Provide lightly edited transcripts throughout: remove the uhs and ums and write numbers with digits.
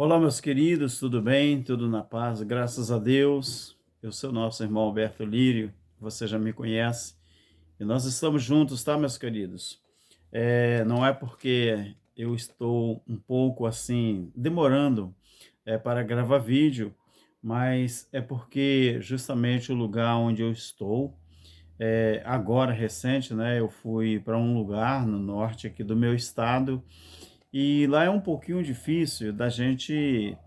Olá, meus queridos, tudo bem? Tudo na paz? Graças a Deus. Eu sou nosso irmão Alberto Lírio, você já me conhece. E nós estamos juntos, tá, meus queridos? Não é porque eu estou um pouco assim, demorando para gravar vídeo, mas é porque justamente o lugar onde eu estou, agora recente, né? Eu fui para um lugar no norte aqui do meu estado e lá é um pouquinho difícil da gente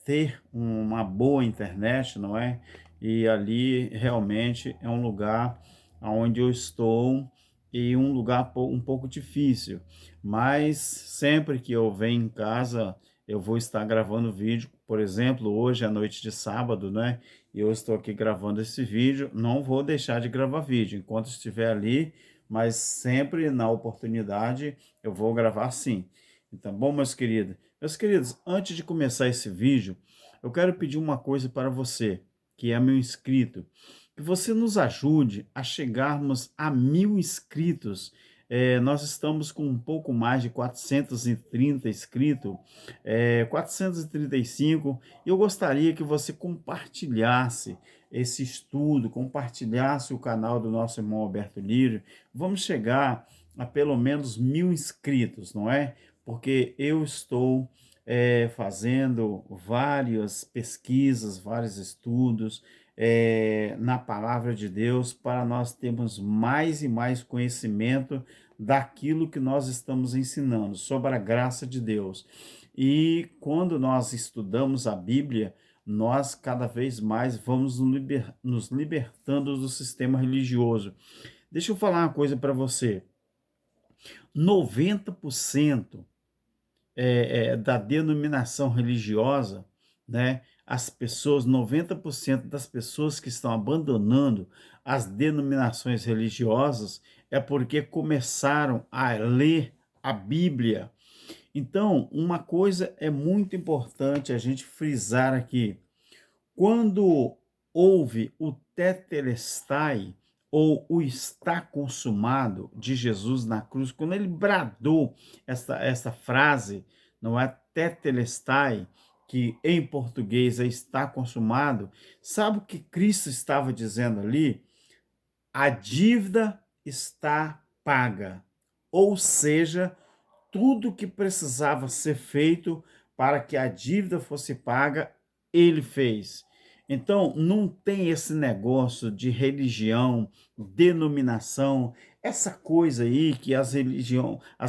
ter uma boa internet, não é? E ali realmente é um lugar onde eu estou e um lugar um pouco difícil. Mas sempre que eu venho em casa, eu vou estar gravando vídeo. Por exemplo, hoje é noite de sábado, né? E eu estou aqui gravando esse vídeo. Não vou deixar de gravar vídeo enquanto estiver ali, mas sempre na oportunidade eu vou gravar sim. Então, bom, meus queridos, antes de começar esse vídeo, eu quero pedir uma coisa para você, que é meu inscrito, que você nos ajude a chegarmos a 1.000 inscritos. Nós estamos com um pouco mais de 430 inscritos, 435, e eu gostaria que você compartilhasse esse estudo, compartilhasse o canal do nosso irmão Alberto Lírio. Vamos chegar a pelo menos 1.000 inscritos, não é? Porque eu estou fazendo várias pesquisas, vários estudos na palavra de Deus para nós termos mais e mais conhecimento daquilo que nós estamos ensinando, sobre a graça de Deus. E quando nós estudamos a Bíblia, nós cada vez mais vamos nos libertando do sistema religioso. Deixa eu falar uma coisa para você. 90% da denominação religiosa, né, as pessoas, 90% das pessoas que estão abandonando as denominações religiosas é porque começaram a ler a Bíblia. Então, uma coisa é muito importante a gente frisar aqui. Quando houve o tetelestai, ou o está consumado de Jesus na cruz, quando ele bradou essa frase, não é tetelestai, que em português é está consumado, sabe o que Cristo estava dizendo ali? A dívida está paga, ou seja, tudo que precisava ser feito para que a dívida fosse paga, ele fez. Então, não tem esse negócio de religião, denominação, essa coisa aí que as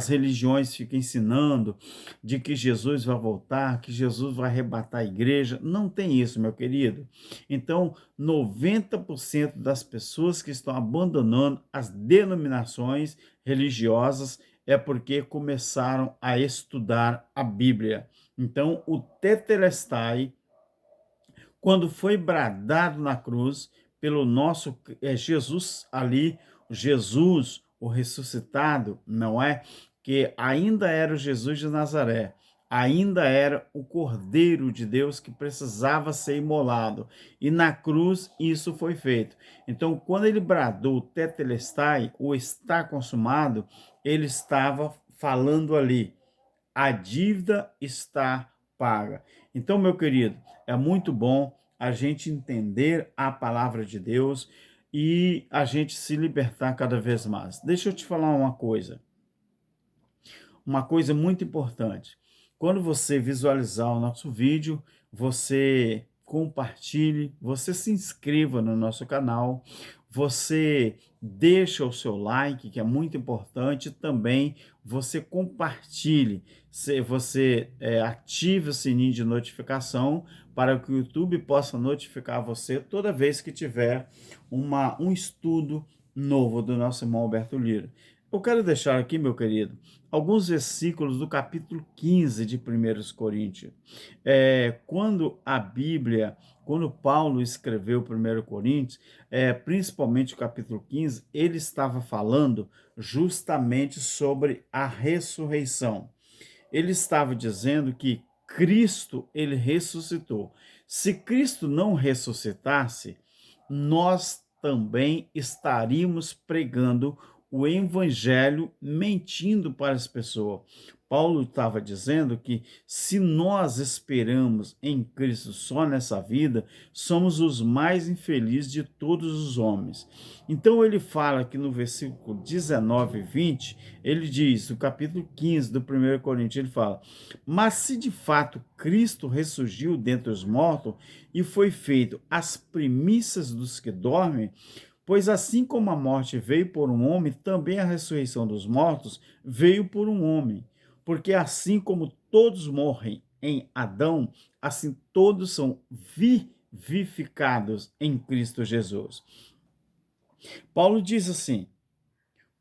religiões ficam ensinando, de que Jesus vai voltar, que Jesus vai arrebatar a igreja. Não tem isso, meu querido. Então, 90% das pessoas que estão abandonando as denominações religiosas é porque começaram a estudar a Bíblia. Então, o tetelestai, quando foi bradado na cruz pelo nosso Jesus ali, Jesus, o ressuscitado, não é? Que ainda era o Jesus de Nazaré, ainda era o Cordeiro de Deus que precisava ser imolado. E na cruz isso foi feito. Então, quando ele bradou o tetelestai, o está consumado, ele estava falando ali, a dívida está paga. Então, meu querido, é muito bom a gente entender a palavra de Deus e a gente se libertar cada vez mais. Deixa eu te falar uma coisa muito importante. Quando você visualizar o nosso vídeo, você compartilhe, você se inscreva no nosso canal, você deixa o seu like, que é muito importante, também você compartilhe, você ative o sininho de notificação para que o YouTube possa notificar você toda vez que tiver um estudo novo do nosso irmão Alberto Lira. Eu quero deixar aqui, meu querido, alguns versículos do capítulo 15 de 1 Coríntios. Quando a Bíblia, quando Paulo escreveu 1 Coríntios, principalmente o capítulo 15, ele estava falando justamente sobre a ressurreição. Ele estava dizendo que Cristo, ele ressuscitou. Se Cristo não ressuscitasse, nós também estaríamos pregando o evangelho mentindo para as pessoas. Paulo estava dizendo que se nós esperamos em Cristo só nessa vida, somos os mais infelizes de todos os homens. Então ele fala aqui no versículo 19 e 20, ele diz, no capítulo 15 do 1 Coríntios, ele fala: mas se de fato Cristo ressurgiu dentre os mortos e foi feito as primícias dos que dormem, pois assim como a morte veio por um homem, também a ressurreição dos mortos veio por um homem. Porque assim como todos morrem em Adão, assim todos são vivificados em Cristo Jesus. Paulo diz assim,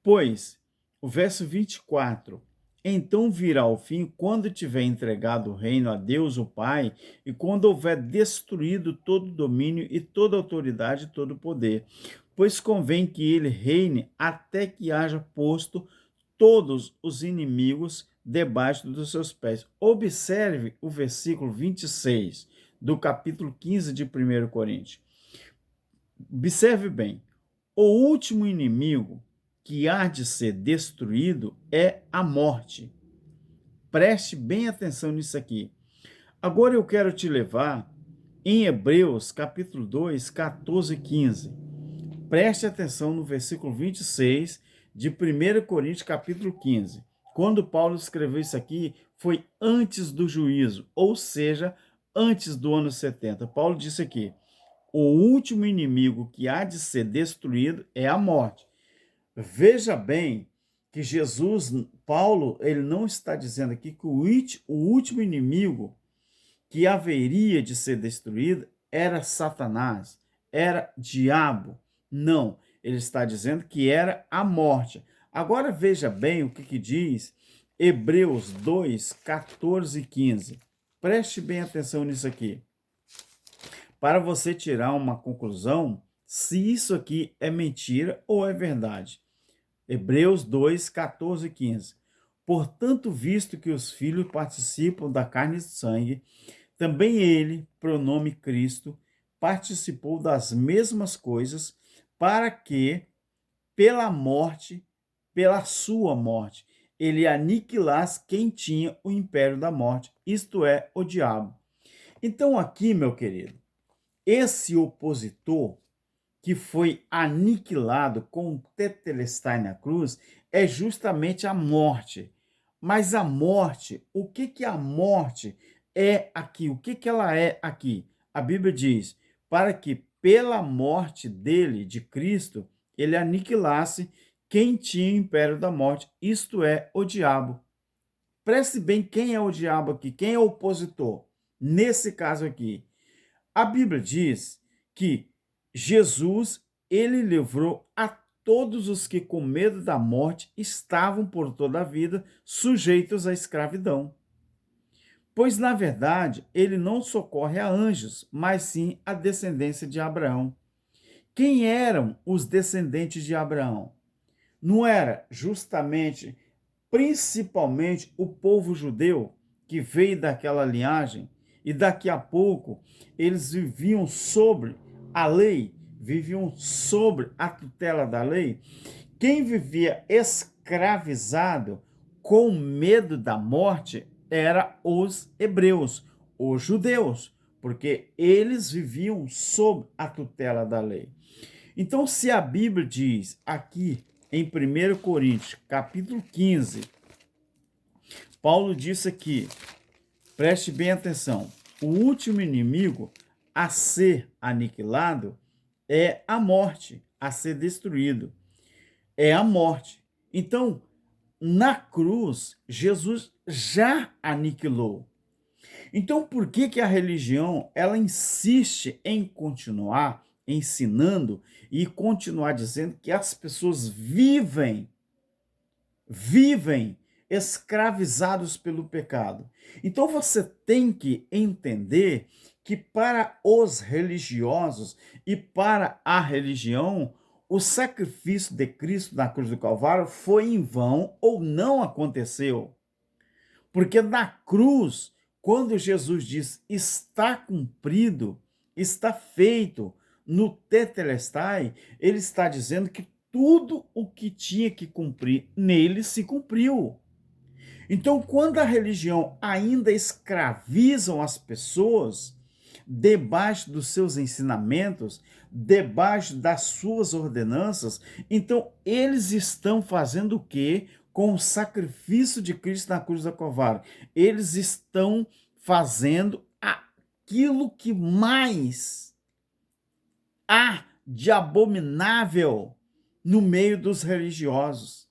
pois, o verso 24, então virá o fim quando tiver entregado o reino a Deus o Pai e quando houver destruído todo domínio e toda autoridade e todo poder, pois convém que ele reine até que haja posto todos os inimigos debaixo dos seus pés. Observe o versículo 26 do capítulo 15 de 1 Coríntios. Observe bem, o último inimigo que há de ser destruído é a morte. Preste bem atenção nisso aqui. Agora eu quero te levar em Hebreus, capítulo 2, 14 e 15. Preste atenção no versículo 26 de 1 Coríntios, capítulo 15. Quando Paulo escreveu isso aqui, foi antes do juízo, ou seja, antes do ano 70. Paulo disse aqui, o último inimigo que há de ser destruído é a morte. Veja bem que Jesus, Paulo, ele não está dizendo aqui que o último inimigo que haveria de ser destruído era Satanás, era diabo. Não, ele está dizendo que era a morte. Agora veja bem o que diz Hebreus 2, 14 e 15. Preste bem atenção nisso aqui, para você tirar uma conclusão se isso aqui é mentira ou é verdade. Hebreus 2, 14 e 15. Portanto, visto que os filhos participam da carne e sangue, também ele, pronome Cristo, participou das mesmas coisas, para que, pela morte, pela sua morte, ele aniquilasse quem tinha o império da morte, isto é, o diabo. Então aqui, meu querido, esse opositor que foi aniquilado com o tetelestai na cruz é justamente a morte. Mas a morte, o que a morte é aqui? O que ela é aqui? A Bíblia diz, para que pela morte dele, de Cristo, ele aniquilasse quem tinha o império da morte, isto é, o diabo. Preste bem quem é o diabo aqui, quem é o opositor. Nesse caso aqui, a Bíblia diz que Jesus, ele livrou a todos os que com medo da morte estavam por toda a vida sujeitos à escravidão. Pois, na verdade, ele não socorre a anjos, mas sim a descendência de Abraão. Quem eram os descendentes de Abraão? Não era justamente, principalmente, o povo judeu que veio daquela linhagem e daqui a pouco eles viviam sobre a lei, viviam sobre a tutela da lei. Quem vivia escravizado com medo da morte era os hebreus, os judeus, porque eles viviam sob a tutela da lei. Então, se a Bíblia diz aqui em 1 Coríntios, capítulo 15, Paulo disse aqui, preste bem atenção, o último inimigo a ser aniquilado é a morte, a ser destruído. É a morte. Então, na cruz, Jesus já aniquilou. Então, por que a religião ela insiste em continuar ensinando e continuar dizendo que as pessoas vivem escravizados pelo pecado? Então, você tem que entender que para os religiosos e para a religião, o sacrifício de Cristo na cruz do Calvário foi em vão ou não aconteceu. Porque na cruz, quando Jesus diz está cumprido, está feito, no tetelestai, ele está dizendo que tudo o que tinha que cumprir nele se cumpriu. Então, quando a religião ainda escravizam as pessoas, debaixo dos seus ensinamentos, debaixo das suas ordenanças, então eles estão fazendo o quê? Com o sacrifício de Cristo na cruz da Calvário. Eles estão fazendo aquilo que mais há de abominável no meio dos religiosos.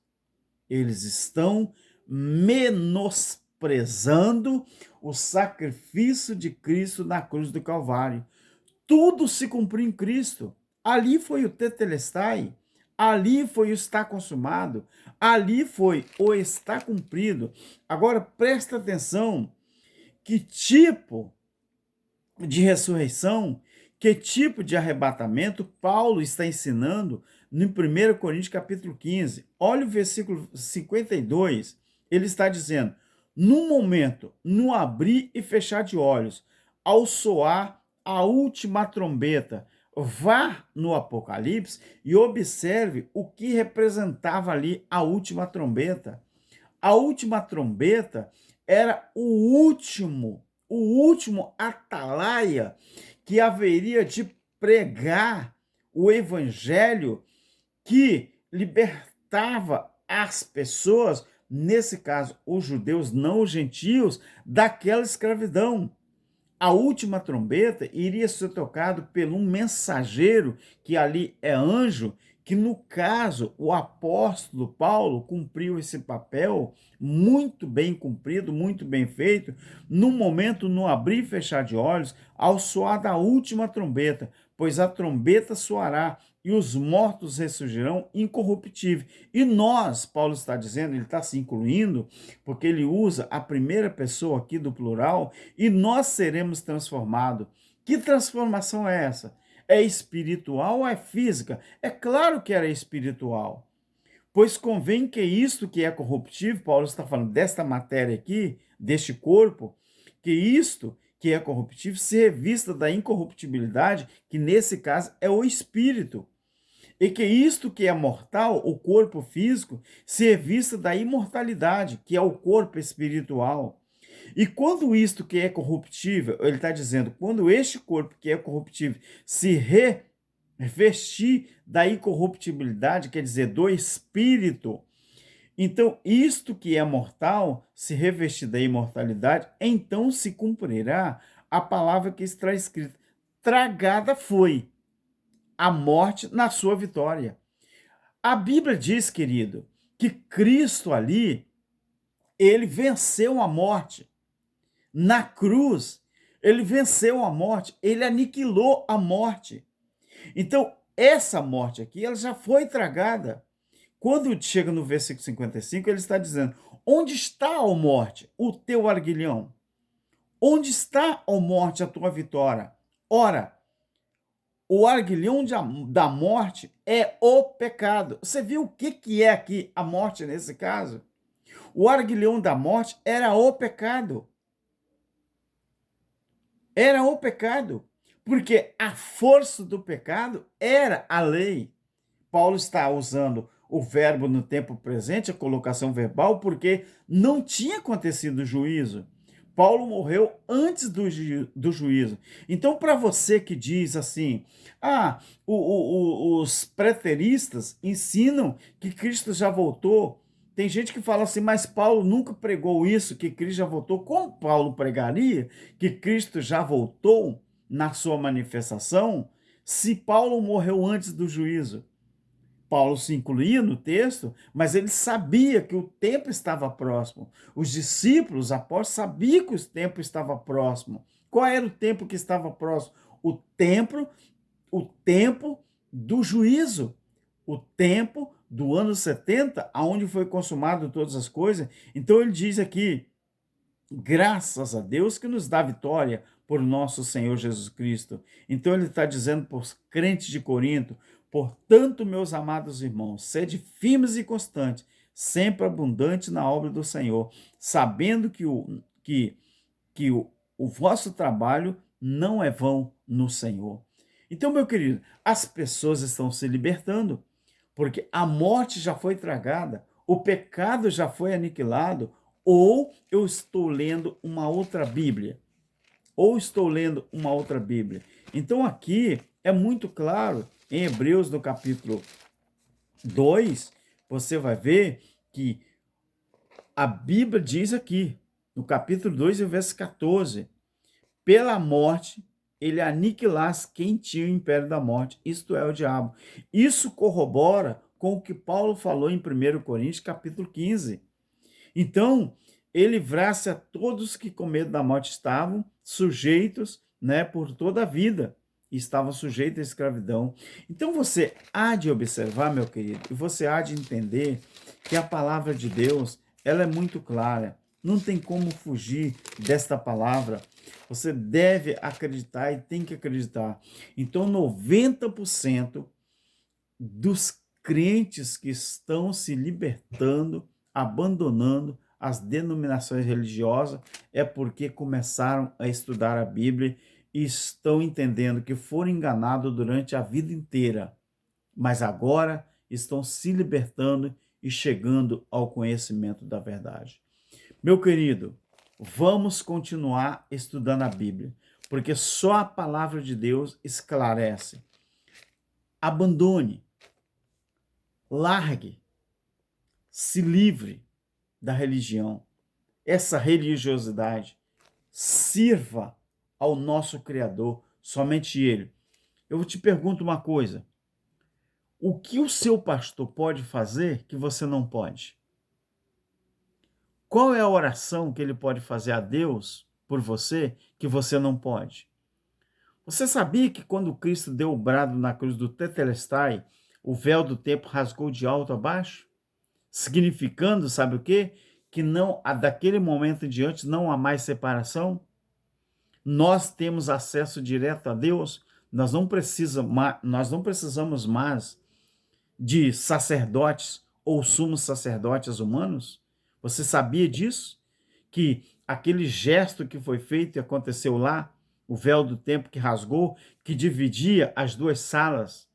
Eles estão menosprezando o sacrifício de Cristo na cruz do Calvário. Tudo se cumpriu em Cristo. Ali foi o tetelestai, ali foi o está consumado, ali foi o está cumprido. Agora presta atenção, que tipo de ressurreição, que tipo de arrebatamento Paulo está ensinando no 1 Coríntios capítulo 15. Olha o versículo 52, ele está dizendo: no momento, no abrir e fechar de olhos, ao soar a última trombeta. Vá no Apocalipse e observe o que representava ali a última trombeta. A última trombeta era o último atalaia que haveria de pregar o evangelho que libertava as pessoas, nesse caso os judeus, não os gentios, daquela escravidão. A última trombeta iria ser tocada por um mensageiro, que ali é anjo, que no caso o apóstolo Paulo cumpriu esse papel muito bem cumprido, muito bem feito, no momento, no abrir e fechar de olhos, ao soar da última trombeta, pois a trombeta soará e os mortos ressurgirão incorruptíveis. E nós, Paulo está dizendo, ele está se incluindo, porque ele usa a primeira pessoa aqui do plural, e nós seremos transformados. Que transformação é essa? É espiritual ou é física? É claro que era espiritual. Pois convém que isto que é corruptível, Paulo está falando desta matéria aqui, deste corpo, que isto que é corruptível se revista da incorruptibilidade, que nesse caso é o espírito. E que isto que é mortal, o corpo físico, se revista da imortalidade, que é o corpo espiritual. E quando isto que é corruptível, ele está dizendo, quando este corpo que é corruptível se revestir da incorruptibilidade, quer dizer, do espírito, então isto que é mortal se revestir da imortalidade, então se cumprirá a palavra que está escrita: tragada foi a morte na sua vitória. A Bíblia diz, querido, que Cristo ali, ele venceu a morte. Na cruz, ele venceu a morte, ele aniquilou a morte. Então, essa morte aqui, ela já foi tragada. Quando chega no versículo 55, ele está dizendo: onde está, ó morte, o teu arguilhão? Onde está, ó morte, a tua vitória? Ora, o arguilhão da morte é o pecado. Você viu o que é aqui a morte nesse caso? O arguilhão da morte era o pecado. Era o pecado. Porque a força do pecado era a lei. Paulo está usando o verbo no tempo presente, a colocação verbal, porque não tinha acontecido o juízo. Paulo morreu antes do juízo. Então, para você que diz assim, os preteristas ensinam que Cristo já voltou. Tem gente que fala assim, mas Paulo nunca pregou isso, que Cristo já voltou. Como Paulo pregaria que Cristo já voltou na sua manifestação, se Paulo morreu antes do juízo? Paulo se incluía no texto, mas ele sabia que o tempo estava próximo. Os discípulos, os apóstolos, sabiam que o tempo estava próximo. Qual era o tempo que estava próximo? O tempo do juízo, o tempo do ano 70, aonde foi consumado todas as coisas. Então ele diz aqui: graças a Deus que nos dá vitória por nosso Senhor Jesus Cristo. Então ele está dizendo para os crentes de Corinto: portanto, meus amados irmãos, sede firmes e constantes, sempre abundantes na obra do Senhor, sabendo que o vosso trabalho não é vão no Senhor. Então, meu querido, as pessoas estão se libertando, porque a morte já foi tragada, o pecado já foi aniquilado, ou eu estou lendo uma outra Bíblia, ou estou lendo uma outra Bíblia. Então aqui é muito claro, em Hebreus, no capítulo 2, você vai ver que a Bíblia diz aqui, no capítulo 2, verso 14, pela morte, ele aniquilasse quem tinha o império da morte, isto é, o diabo. Isso corrobora com o que Paulo falou em 1 Coríntios, capítulo 15. Então, ele livrasse a todos que com medo da morte estavam sujeitos, né, por toda a vida, estavam sujeitos à escravidão. Então, você há de observar, meu querido, e você há de entender que a palavra de Deus, ela é muito clara. Não tem como fugir desta palavra. Você deve acreditar e tem que acreditar. Então, 90% dos crentes que estão se libertando, abandonando as denominações religiosas, é porque começaram a estudar a Bíblia e estão entendendo que foram enganados durante a vida inteira, mas agora estão se libertando e chegando ao conhecimento da verdade. Meu querido, vamos continuar estudando a Bíblia, porque só a palavra de Deus esclarece. Abandone, largue, se livre da religião, essa religiosidade, sirva ao nosso Criador, somente Ele. Eu te pergunto uma coisa: o que o seu pastor pode fazer que você não pode? Qual é a oração que ele pode fazer a Deus por você que você não pode? Você sabia que quando Cristo deu o brado na cruz do Tetelestai, o véu do templo rasgou de alto a baixo? Significando, sabe o quê? Que não, daquele momento em diante não há mais separação. Nós temos acesso direto a Deus. Nós não precisamos mais de sacerdotes ou sumos sacerdotes humanos. Você sabia disso? Que aquele gesto que foi feito e aconteceu lá, o véu do templo que rasgou, que dividia as duas salas,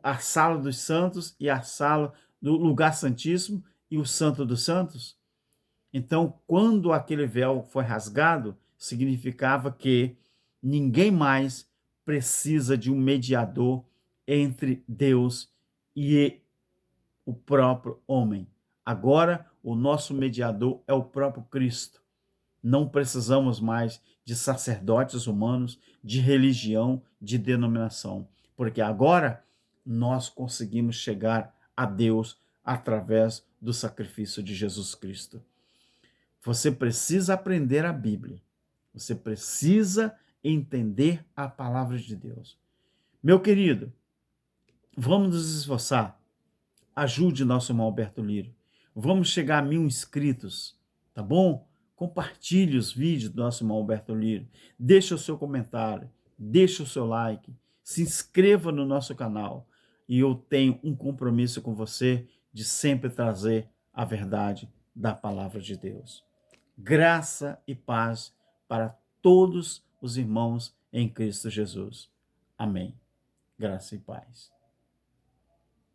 a sala dos santos e a sala do lugar santíssimo e o santo dos santos. Então, quando aquele véu foi rasgado, significava que ninguém mais precisa de um mediador entre Deus e o próprio homem. Agora, o nosso mediador é o próprio Cristo. Não precisamos mais de sacerdotes humanos, de religião, de denominação, porque agora nós conseguimos chegar a Deus através do sacrifício de Jesus Cristo. Você precisa aprender a Bíblia. Você precisa entender a palavra de Deus. Meu querido, vamos nos esforçar. Ajude nosso irmão Alberto Lírio. Vamos chegar a 1000 inscritos, tá bom? Compartilhe os vídeos do nosso irmão Alberto Lírio. Deixe o seu comentário, deixe o seu like, se inscreva no nosso canal. E eu tenho um compromisso com você de sempre trazer a verdade da palavra de Deus. Graça e paz para todos os irmãos em Cristo Jesus. Amém. Graça e paz.